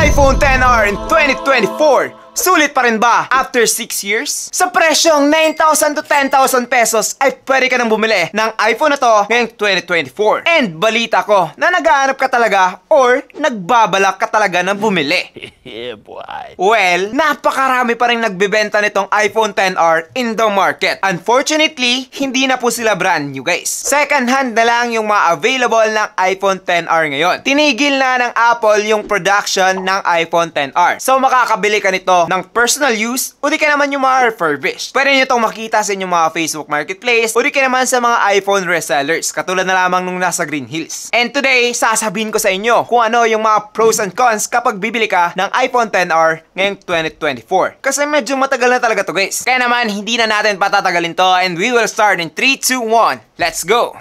iPhone XR in 2024. Sulit pa rin ba after 6 years? Sa presyong 9,000 to 10,000 pesos ay pwede ka nang bumili ng iPhone na to ngayong 2024. And balita ko na naghahanap ka talaga or nagbabalak ka talaga na bumili. Yeah, boy. Well, napakarami pa rin nagbebenta nitong iPhone XR in the market. Unfortunately, hindi na po sila brand new guys. Second hand na lang yung mga available ng iPhone XR ngayon. Tinigil na ng Apple yung production ng iPhone XR. So makakabili ka nito ng personal use o di ka naman yung mga refurbished. Pwede nyo itong makita sa inyong mga Facebook Marketplace o di ka naman sa mga iPhone resellers katulad na lamang nung nasa Green Hills. And today, sasabihin ko sa inyo kung ano yung mga pros and cons kapag bibili ka ng iPhone XR ngayong 2024. Kasi medyo matagal na talaga to guys. Kaya naman, hindi na natin patatagalin to and we will start in 3, 2, 1. Let's go!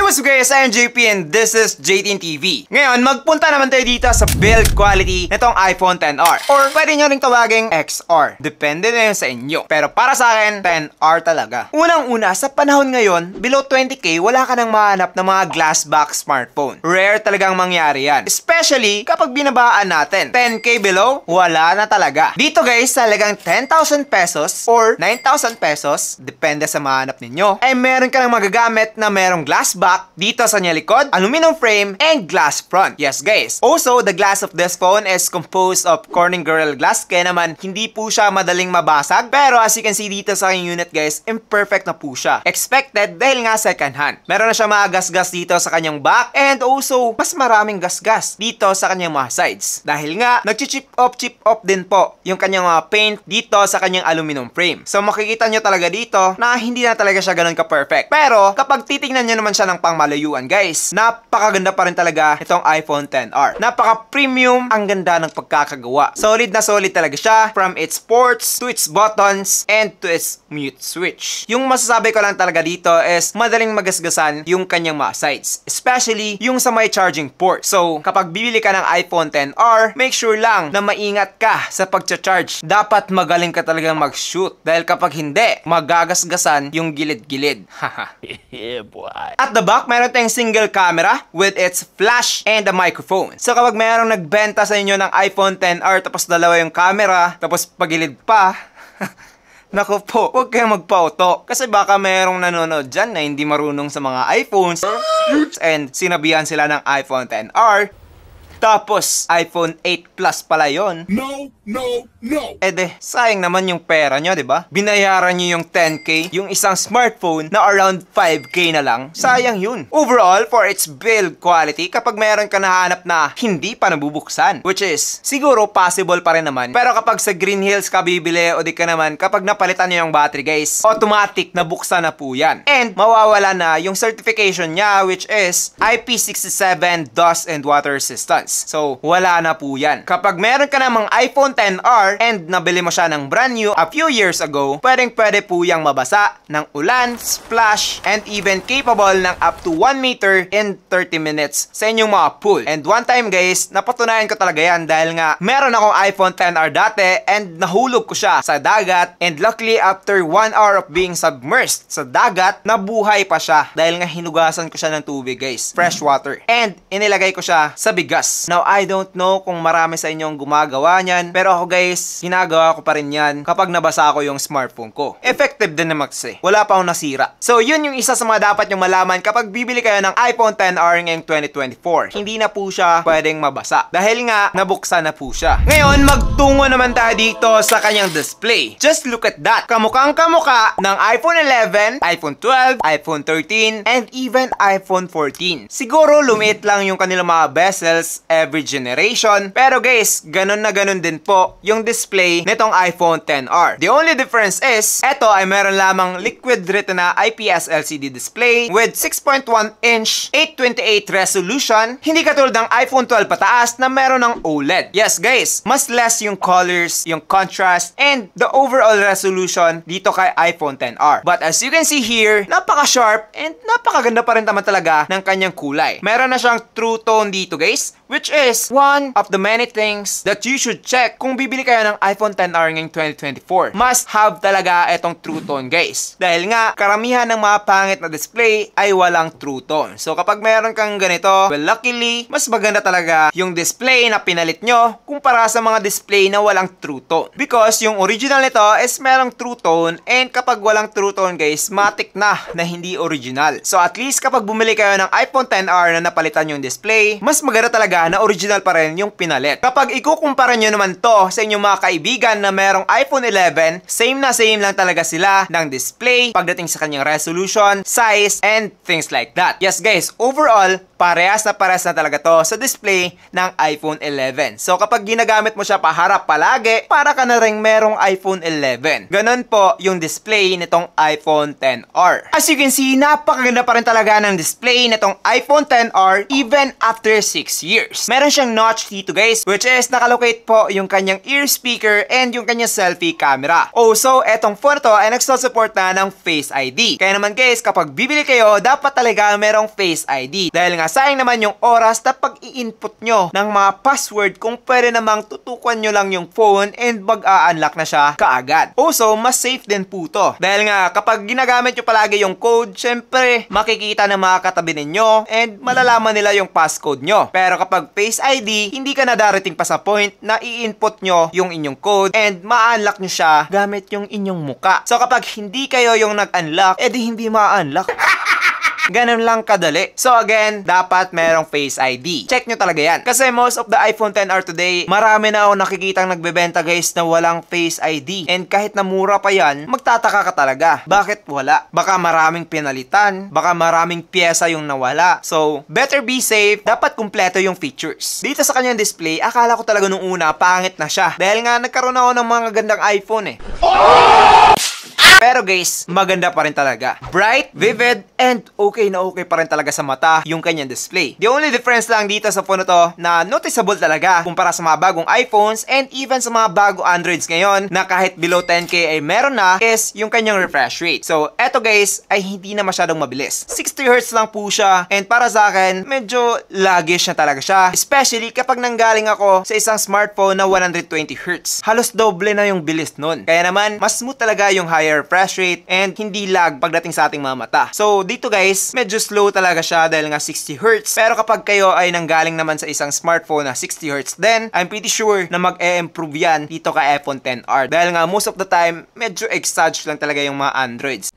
What's up guys, I'm JP and this is JTN TV. Ngayon, magpunta naman tayo dito sa build quality nitong iPhone XR. Or pwede nyo ring tawaging XR. Depende na yun sa inyo. Pero para sa akin, XR talaga. Unang-una, sa panahon ngayon, below 20k, wala ka nang mahanap ng mga glass back smartphone. Rare talagang mangyari yan. Especially kapag binabaan natin. 10k below, wala na talaga. Dito guys, talagang 10,000 pesos or 9,000 pesos, depende sa mahanap ninyo, ay meron ka nang magagamit na merong glass back dito sa niya likod, aluminum frame, and glass front. Yes guys. Also, the glass of this phone is composed of Corning Gorilla Glass, kaya naman hindi po siya madaling mabasag. Pero as you can see dito sa aking unit guys, imperfect na po siya. Expected dahil nga second hand. Meron na siya mga gas-gas dito sa kanyang back and also mas maraming gas-gas dito sa kanyang mga sides. Dahil nga nag-chip off din po yung kanyang mga paint dito sa kanyang aluminum frame. So makikita nyo talaga dito na hindi na talaga siya ganun ka-perfect. Pero kapag titingnan nyo naman siya ng pangmalayuan guys, napakaganda pa rin talaga itong iPhone XR. Napaka-premium ang ganda ng pagkakagawa. Solid na solid talaga siya from its ports to its buttons and to its mute switch. Yung masasabi ko lang talaga dito is madaling magasgasan yung kanyang mga sides, especially yung sa may charging port. So kapag bibili ka ng iPhone XR, make sure lang na maingat ka sa pagcha-charge. Dapat magaling ka talagang mag-shoot dahil kapag hindi, magagasgasan yung gilid-gilid. Yeah, boy. At the back, meron tayong single camera with its flash and a microphone. So kapag mayroong nagbenta sa inyo ng iPhone XR tapos dalawa yung camera, tapos pagilid pa, naku po, huwag kayong magpa-auto. Kasi baka mayroong nanonood dyan na hindi marunong sa mga iPhones and sinabihan sila ng iPhone XR. Tapos, iPhone 8 Plus pala yun. No. Sayang naman yung pera nyo, diba? Binayaran nyo yung 10k, yung isang smartphone na around 5k na lang. Sayang yun. Overall, for its build quality, kapag meron ka nahanap na hindi pa nabubuksan, which is, siguro possible pa rin naman. Pero kapag sa Green Hills ka bibili o di ka naman, kapag napalitan nyo yung battery guys, automatic na buksan na po yan. And mawawala na yung certification niya, which is IP67 dust and water resistance. So, wala na po yan. Kapag meron ka namang iPhone XR and nabili mo siya ng brand new a few years ago, pwede po yang mabasa ng ulan, splash, and even capable ng up to 1 meter in 30 minutes sa inyong mga pool. And one time guys, napatunayan ko talaga yan dahil nga meron akong iPhone XR dati and nahulog ko siya sa dagat and luckily after 1 hour of being submerged sa dagat, nabuhay pa siya dahil nga hinugasan ko siya ng tubig guys, fresh water. And inilagay ko siya sa bigas. Now, I don't know kung marami sa inyong gumagawa niyan, pero ako guys, ginagawa ko pa rin yan kapag nabasa ko yung smartphone ko. Effective din naman kasi. Wala pa akong nasira. So, yun yung isa sa mga dapat nyong malaman kapag bibili kayo ng iPhone XR ngayong 2024. Hindi na po siya pwedeng mabasa. Dahil nga, nabuksan na po siya. Ngayon, magtungo naman tayo dito sa kanyang display. Just look at that. Kamukhang kamuka ng iPhone 11, iPhone 12, iPhone 13, and even iPhone 14. Siguro, lumiit lang yung kanilang mga bezels every generation. Pero guys, ganun na ganun din po yung display nitong iPhone XR. The only difference is, eto ay meron lamang liquid retina IPS LCD display with 6.1 inch 828 resolution. Hindi katulad ng iPhone 12 pataas na meron ng OLED. Yes guys, mas less yung colors, yung contrast, and the overall resolution dito kay iPhone XR. But as you can see here, napaka-sharp and napakaganda pa rin naman talaga ng kanyang kulay. Meron na siyang true tone dito guys, which is one of the many things that you should check kung bibili kayo ng iPhone XR ngayong 2024. Must have talaga itong True Tone, guys. Dahil nga, karamihan ng mga pangit na display ay walang True Tone. So kapag meron kang ganito, well, luckily, mas maganda talaga yung display na pinalit nyo kumpara sa mga display na walang True Tone. Because yung original nito is merong True Tone, and kapag walang True Tone, guys, matik na hindi original. So at least kapag bumili kayo ng iPhone XR na napalitan yung display, mas maganda talaga na original pa rin yung pinalit. Kapag ikukumpara nyo naman to sa inyong mga kaibigan na merong iPhone 11, same na same lang talaga sila ng display pagdating sa kanyang resolution, size, and things like that. Yes guys, overall, parehas na talaga to sa display ng iPhone 11. So kapag ginagamit mo siya paharap palagi, para ka na rin merong iPhone 11. Ganon po yung display nitong iPhone XR. As you can see, napakaganda pa rin talaga ng display nitong iPhone XR even after 6 years. Meron siyang notch dito guys, which is nakalocate po yung kanyang ear speaker and yung kanyang selfie camera. Also, etong phone to ay nagsusupport na ng Face ID. Kaya naman guys, kapag bibili kayo, dapat talaga merong Face ID. Dahil nga sayang naman yung oras na pag i-input nyo ng mga password kung pwede namang tutukan nyo lang yung phone and mag-a-unlock na siya kaagad. Also, mas safe din po to. Dahil nga kapag ginagamit nyo palagi yung code, syempre makikita ng mga katabi ninyo and malalaman nila yung passcode nyo. Pero kapag Face ID, hindi ka na darating pa sa point na i-input nyo yung inyong code and ma-unlock nyo siya gamit yung inyong muka. So kapag hindi kayo yung nag-unlock, edi hindi ma-unlock. Ganun lang kadali. So again, dapat merong Face ID. Check nyo talaga yan. Kasi most of the iPhone XR today, marami na ako nakikitang nagbebenta guys na walang Face ID. And kahit na mura pa yan, magtataka ka talaga. Bakit wala? Baka maraming pinalitan, baka maraming pyesa yung nawala. So, better be safe. Dapat kumpleto yung features. Dito sa kanyang display, akala ko talaga nung una, pangit na siya. Dahil nga nagkaroon ako ng mga gandang iPhone eh. Pero guys, maganda pa rin talaga. Bright, vivid, and okay na okay pa rin talaga sa mata yung kanyang display. The only difference lang dito sa phone to na noticeable talaga kumpara sa mga bagong iPhones and even sa mga bago Androids ngayon na kahit below 10K ay meron na is yung kanyang refresh rate. So, eto guys ay hindi na masyadong mabilis. 60Hz lang po siya, and para sa akin, medyo laggish na talaga siya. Especially kapag nanggaling ako sa isang smartphone na 120Hz. Halos doble na yung bilis nun. Kaya naman, mas smooth talaga yung higher refresh rate and hindi lag pagdating sa ating mga mata. So dito guys, medyo slow talaga siya dahil nga 60Hz. Pero kapag kayo ay nanggaling naman sa isang smartphone na 60Hz then I'm pretty sure na mag-e-improve yan dito ka iPhone XR. Dahil nga most of the time, medyo exage lang talaga yung mga Androids.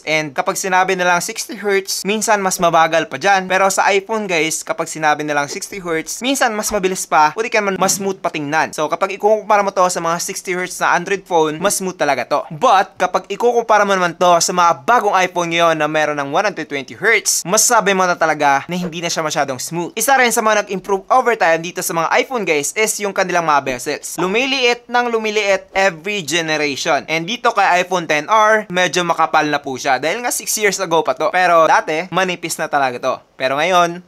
And kapag sinabi nilang 60Hz, minsan mas mabagal pa dyan. Pero sa iPhone guys, kapag sinabi nilang 60Hz, minsan mas mabilis pa, pwede ka man mas smooth patingnan. So kapag ikukumpara mo to sa mga 60Hz na Android phone, mas smooth talaga to. But kapag ikukumpara mo naman to sa mga bagong iPhone ngayon na meron ng 120Hz, masasabi mo na talaga na hindi na siya masyadong smooth. Isa rin sa mga nag-improve over time dito sa mga iPhone guys is yung kanilang mga bezels. Lumiliit ng lumiliit every generation. And dito kay iPhone XR, medyo makapal na po siya. Dahil nga 6 years ago pa to. Pero dati, manipis na talaga to. Pero ngayon,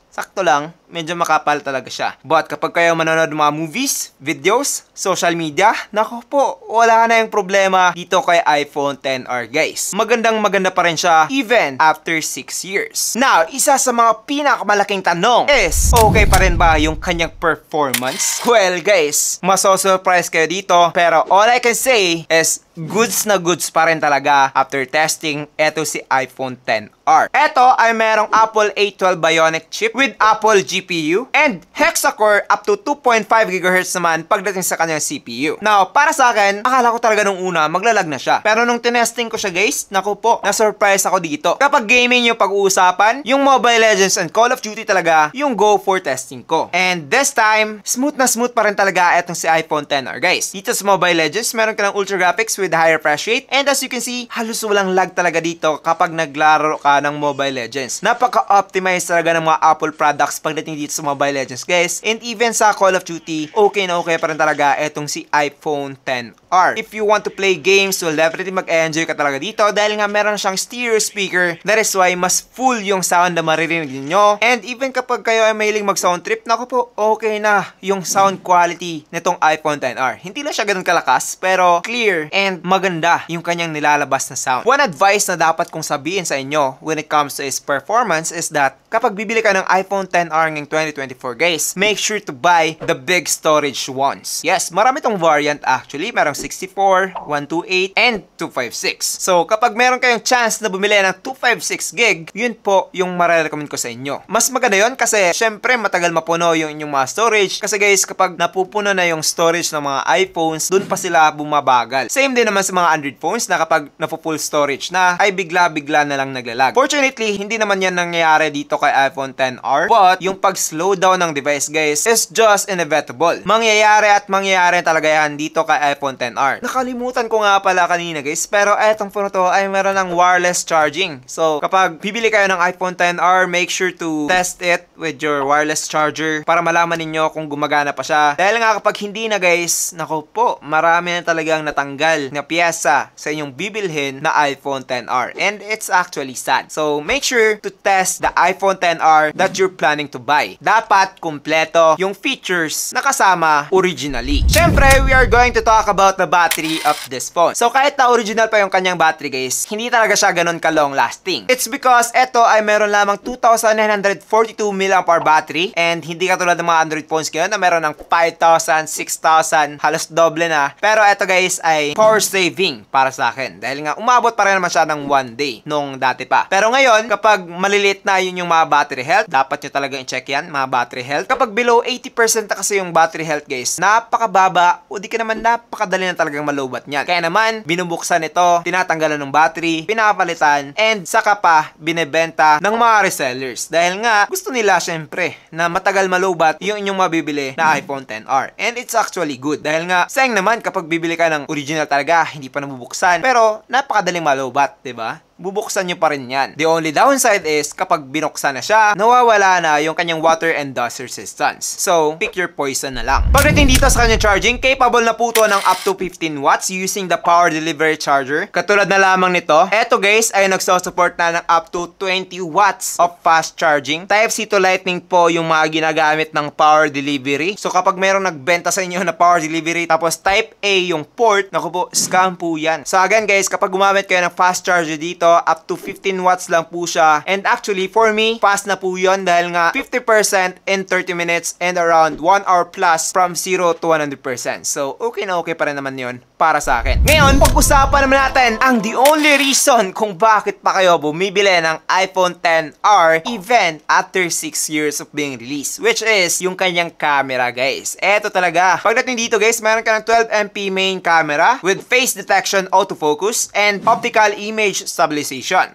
sakto lang, medyo makapal talaga siya. But kapag kayo manonood ng mga movies, videos, social media, naku po, wala na yung problema dito kay iPhone XR guys. Maganda pa rin siya even after 6 years. Now, isa sa mga pinakamalaking tanong is, okay pa rin ba yung kanyang performance? Well guys, maso-surprise kayo dito, pero all I can say is, goods na goods pa rin talaga after testing eto si iPhone XR. Eto ay merong Apple A12 Bionic chip with Apple GPU and hexa-core up to 2.5 GHz naman pagdating sa kanyang CPU. Now, para sa akin, akala ko talaga nung una maglalag na siya. Pero nung tinesting ko siya guys, naku po, na-surprise ako dito. Kapag gaming yung pag-uusapan, yung Mobile Legends and Call of Duty talaga yung go for testing ko. And this time, smooth na smooth pa rin talaga etong si iPhone XR guys. Dito sa Mobile Legends, meron ka ng ultra graphics with high refresh rate, and as you can see, halos walang lag talaga dito kapag naglaro ka ng Mobile Legends. Napaka-optimize talaga ng mga Apple products pagdating dito sa Mobile Legends guys, and even sa Call of Duty, okay na okay pa rin talaga etong si iPhone XR. If you want to play games, well definitely mag-enjoy ka talaga dito dahil nga meron siyang stereo speaker. That is why mas full yung sound na maririnig niyo, and even kapag kayo ay mahiling mag-sound trip, naku po, okay na yung sound quality nitong iPhone XR. Hindi na siya ganun kalakas, pero clear and maganda yung kanyang nilalabas na sound. One advice na dapat kong sabihin sa inyo when it comes to its performance is that kapag bibili ka ng iPhone XR ngayong 2024 guys, make sure to buy the big storage ones. Yes, marami tong variant actually. Merong 64, 128, and 256. So, kapag meron kayong chance na bumili ng 256 gig, yun po yung marirecommend ko sa inyo. Mas maganda yun kasi syempre matagal mapuno yung inyong mga storage. Kasi guys, kapag napupuno na yung storage ng mga iPhones, dun pa sila bumabagal. Same din naman sa mga Android phones na kapag napu-full storage na, ay bigla-bigla na lang naglalag. Fortunately, hindi naman yan nangyayari dito kay iPhone XR. But, yung pag-slow down ng device guys is just inevitable. Mangyayari at mangyayari talaga yan dito kay iPhone XR. Nakalimutan ko nga pala kanina guys, pero etong phone to ay meron ng wireless charging. So, kapag bibili kayo ng iPhone XR, make sure to test it with your wireless charger para malaman ninyo kung gumagana pa siya. Dahil nga kapag hindi na guys, naku po, marami na talagang natanggal na piyesa sa inyong bibilhin na iPhone XR. And it's actually sad. So, make sure to test the iPhone XR that you're planning to buy. Dapat kumpleto yung features na kasama originally. Syempre, we are going to talk about the battery of this phone. So, kahit na original pa yung kanyang battery guys, hindi talaga siya ganun ka-long lasting. It's because ito ay meron lamang 2,942 mAh battery and hindi katulad ng mga Android phones ngayon na meron ng 5,000, 6,000, halos doble na. Pero ito guys ay power saving para sa akin. Dahil nga umabot pa rin naman siya ng 1 day nung dati pa. Pero ngayon, kapag maliliit na yun yung mga battery health, dapat nyo talagang i-check yan, mga battery health. Kapag below 80% na kasi yung battery health guys, napakababa o di ka naman napakadali na talagang malobat niyan. Kaya naman, binubuksan ito, tinatanggalan ng battery, pinapalitan, and saka pa binebenta ng mga resellers. Dahil nga, gusto nila syempre na matagal malobat yung inyong mabibili na iPhone XR. And it's actually good. Dahil nga, sayang naman kapag bibili ka ng original talaga, hindi pa nabubuksan. Pero, napakadaling malobat, diba? Bubuksan nyo pa rin yan. The only downside is, kapag binuksan na siya, nawawala na yung kanyang water and dust resistance. So, pick your poison na lang. Pagdating dito sa kanyang charging, capable na po to ng up to 15 watts using the power delivery charger. Katulad na lamang nito, eto guys ay nagsusupport na ng up to 20 watts of fast charging. Type-C to Lightning po yung mga ginagamit ng power delivery. So, kapag merong nagbenta sa inyo na power delivery, tapos Type-A yung port, naku po, scam po yan. So, again guys, kapag gumamit kayo ng fast charger dito, up to 15 watts lang po siya. And actually, for me, fast na po yun dahil nga 50% in 30 minutes and around 1 hour plus from 0 to 100%. So, okay na okay pa rin naman yun para sa akin. Ngayon, pag-usapan naman natin ang the only reason kung bakit pa kayo bumibili ng iPhone XR even after 6 years of being released, which is yung kanyang camera, guys. Eto talaga. Pagdating dito, guys, meron ka ng 12MP main camera with face detection autofocus and optical image stabilization.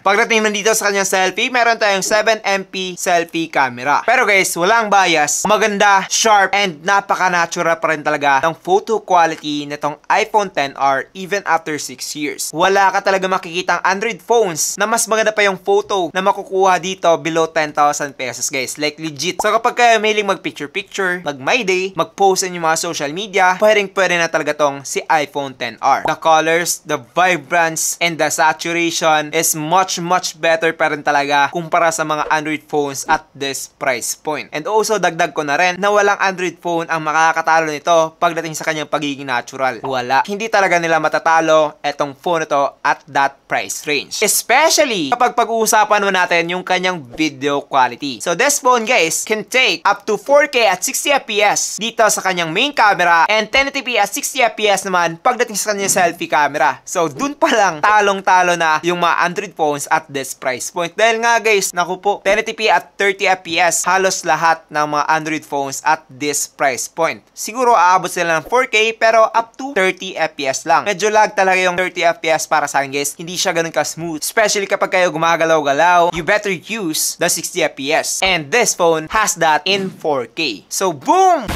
Pagdating nandito sa kanyang selfie, meron tayong 7MP selfie camera. Pero guys, walang bias, maganda, sharp, and napaka-natural pa rin talaga ng photo quality nitong iPhone XR even after 6 years. Wala ka talaga makikita ang Android phones na mas maganda pa yung photo na makukuha dito below 10,000 pesos, guys. Like legit. So kapag kayo mailing mag-picture-picture, mag-my day, mag-post sa inyong mga social media, pwedeng-pwede na talaga tong si iPhone XR. The colors, the vibrance, and the saturation is much better pa rin talaga kumpara sa mga Android phones at this price point. And also, dagdag ko na rin na walang Android phone ang makakatalo nito pagdating sa kanyang pagiging natural. Wala. Hindi talaga nila matatalo etong phone ito at that price range. Especially kapag pag-uusapan mo natin yung kanyang video quality. So this phone, guys, can take up to 4K at 60fps dito sa kanyang main camera and 1080p at 60fps naman pagdating sa kanyang selfie camera. So dun pa lang talong-talo na yung mga Android phones at this price point. Dahil nga guys, naku po, 1080p at 30fps halos lahat ng mga Android phones at this price point. Siguro aabot sila ng 4K pero up to 30fps lang. Medyo lag talaga yung 30fps para sa akin, guys. Hindi siya ganun ka-smooth. Especially kapag kayo gumagalaw-galaw, you better use the 60fps. And this phone has that in 4K. So boom!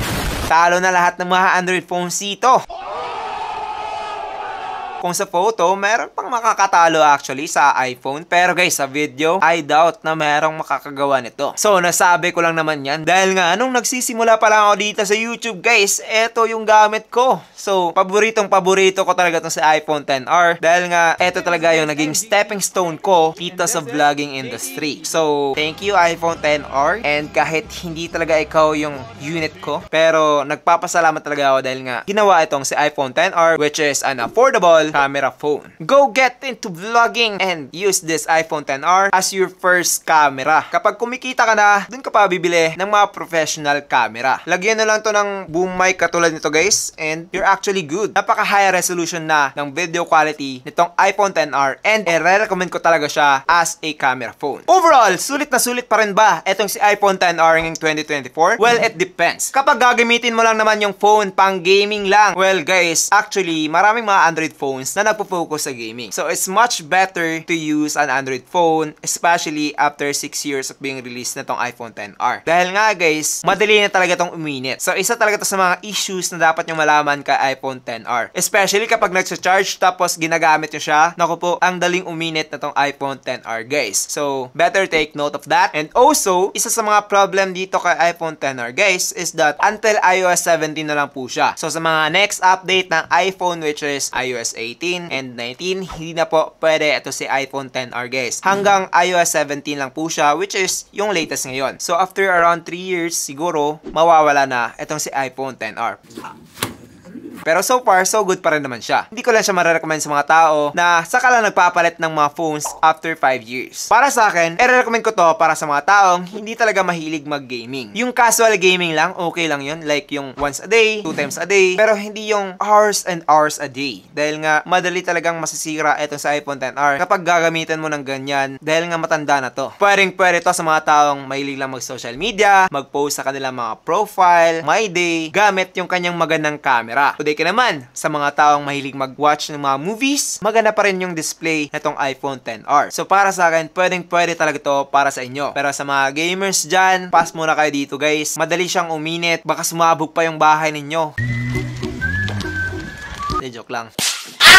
Talo na lahat ng mga Android phones dito. Kung sa photo, meron pang makakatalo actually sa iPhone. Pero guys, sa video, I doubt na merong makakagawa nito. So, nasabi ko lang naman yan. Dahil nga, nung nagsisimula pa lang ako dito sa YouTube, guys, eto yung gamit ko. So, paborito ko talaga itong sa iPhone XR. Dahil nga, eto talaga yung naging stepping stone ko dito sa vlogging industry. So, thank you iPhone XR. And kahit hindi talaga ikaw yung unit ko, pero nagpapasalamat talaga ako dahil nga, ginawa itong si iPhone XR, which is an affordable professional camera phone. Go get into vlogging and use this iPhone XR as your first camera. Kapag kumikita ka na, dun ka pa bibili ng mga professional camera. Lagyan na lang to ng boom mic katulad nito guys, and you're actually good. Napaka high resolution na ng video quality nitong iPhone XR, and i-recommend ko talaga siya as a camera phone. Overall, sulit na sulit pa rin ba etong si iPhone XR ngayong 2024? Well, it depends. Kapag gagamitin mo lang naman yung phone pang gaming lang, well guys, actually, maraming mga Android phones na nagpo-focus sa gaming. So, it's much better to use an Android phone, especially after 6 years of being released na tong iPhone XR. Dahil nga guys, madali na talaga tong uminit. So, isa talaga to sa mga issues na dapat nyo malaman kay iPhone XR. Especially kapag nagsa-charge tapos ginagamit nyo siya, naku po, ang daling uminit na tong iPhone XR guys. So, better take note of that. And also, isa sa mga problem dito kay iPhone XR guys is that until iOS 17 na lang po siya. So, sa mga next update ng iPhone which is iOS 18 and 19, hindi na po pwede ito si iPhone XR guys. Hanggang iOS 17 lang po siya which is yung latest ngayon. So, after around 3 years, siguro, mawawala na itong si iPhone XR. Pero so far, so good pa rin naman siya. Hindi ko lang siya marirecommend sa mga tao na saka lang nagpapalit ng mga phones after 5 years. Para sa akin, i-recommend ko to para sa mga taong hindi talaga mahilig mag-gaming. Yung casual gaming lang, okay lang yun. Like yung once a day, 2 times a day. Pero hindi yung hours and hours a day. Dahil nga, madali talagang masisira ito sa iPhone XR kapag gagamitan mo ng ganyan dahil nga matanda na to. Pwede to sa mga taong mahilig lang mag-social media, mag-post sa kanilang mga profile, my day, gamit yung kanyang magandang camera. Ka naman, sa mga taong mahilig mag-watch ng mga movies, maganda pa rin yung display nitong iPhone XR. So para sa akin, pwede talaga to para sa inyo. Pero sa mga gamers dyan, pass muna kayo dito guys. Madali siyang uminit, baka sumabog pa yung bahay ninyo. Joke lang.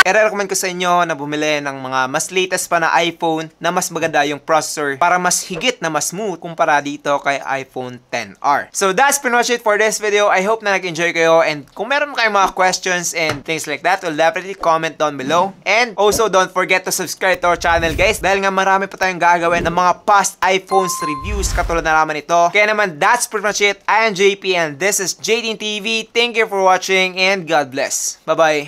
I-recommend ko sa inyo na bumili ng mga mas latest pa na iPhone na mas maganda yung processor para mas higit na mas smooth kumpara dito kay iPhone XR. So that's pretty much it for this video. I hope na nag-enjoy kayo, and kung meron kayong mga questions and things like that, well, definitely comment down below. And also don't forget to subscribe to our channel guys, dahil nga marami pa tayong gagawin ng mga past iPhones reviews katulad na naman ito. Kaya naman, that's pretty much it. I am JP and this is JDin TV. Thank you for watching and God bless. Bye bye.